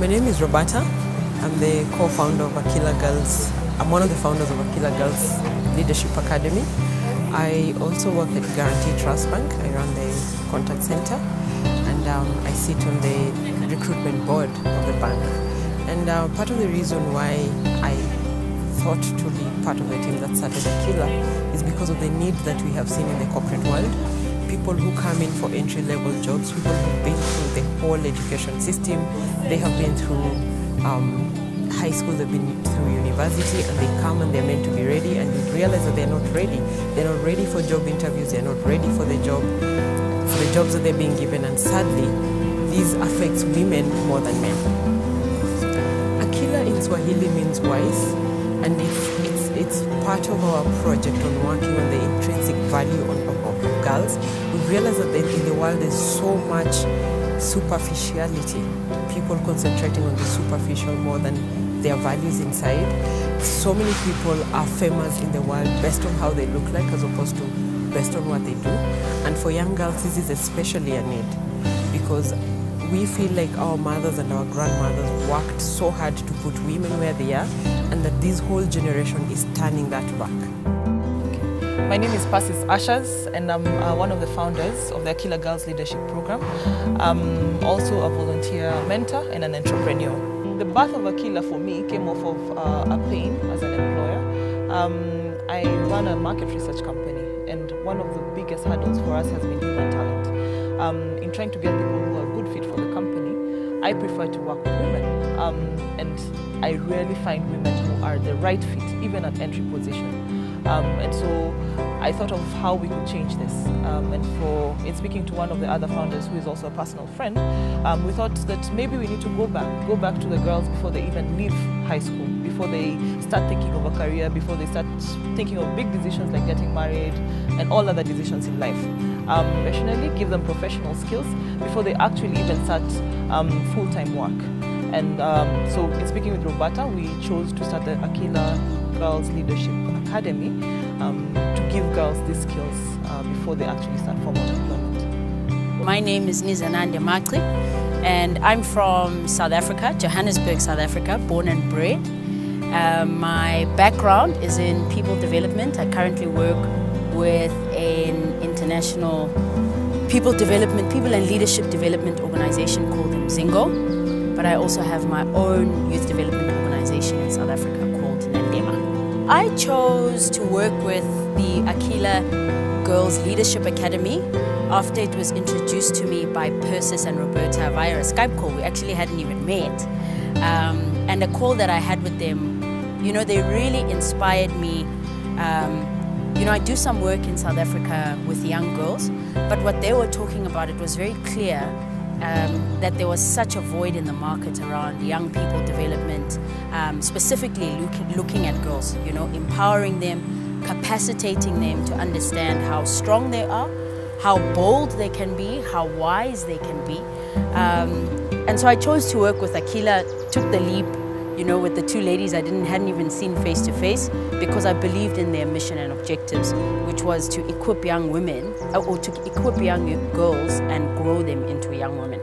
My name is Roberta. I'm the co-founder of Akilah Girls. I'm one of the founders of Akilah Girls Leadership Academy. I also work at Guarantee Trust Bank. I run the contact center, and I sit on the recruitment board of the bank. And part of the reason why I thought to be part of the team that started Akilah is because of the need that we have seen in the corporate world. People who come in for entry-level jobs, people who've been through the whole education system, they have been through high school, they've been through university, and they come and they're meant to be ready, and you realize that they're not ready. They're not ready for job interviews, they're not ready for the jobs that they're being given, and sadly, this affects women more than men. Akilah in Swahili means wise, and it's part of our project on working on the intrinsic value of girls. We realize that in the world there's so much superficiality, people concentrating on the superficial more than their values inside. So many people are famous in the world based on how they look like as opposed to based on what they do. And for young girls, this is especially a need because we feel like our mothers and our grandmothers worked so hard to put women where they are, and that this whole generation is turning that back. My name is Pasis Ashers, and I'm one of the founders of the Akilah Girls Leadership Program. I'm also a volunteer mentor and an entrepreneur. The birth of Akilah for me came off of a pain as an employer. I run a market research company, and one of the biggest hurdles for us has been human talent. In trying to get people who are good fit for the company, I prefer to work with women, and I rarely find women who are the right fit, even at entry position. And so I thought of how we could change this. In speaking to one of the other founders who is also a personal friend, we thought that maybe we need to go back to the girls before they even leave high school, before they start thinking of a career, before they start thinking of big decisions like getting married and all other decisions in life. Rationally give them professional skills before they actually even start full-time work. And so in speaking with Roberta, we chose to start the Akilah Girls Leadership Academy to give girls these skills before they actually start formal employment. My name is Nizanande Makli, and I'm from South Africa, Johannesburg, South Africa, born and bred. My background is in people development. I currently work with an international people and leadership development organization called Mzingo, but I also have my own youth development organization in South Africa called Nandema. I chose to work with the Akilah Girls Leadership Academy after it was introduced to me by Persis and Roberta via a Skype call. We actually hadn't even met. And a call that I had with them, they really inspired me. I do some work in South Africa with young girls, but what they were talking about, it was very clear that there was such a void in the market around young people development, specifically looking at girls, empowering them, capacitating them to understand how strong they are, how bold they can be, how wise they can be. And so I chose to work with Akilah, took the leap, with the two ladies I hadn't even seen face to face, because I believed in their mission and objectives, which was to equip young women, or to equip young girls and grow them into young women.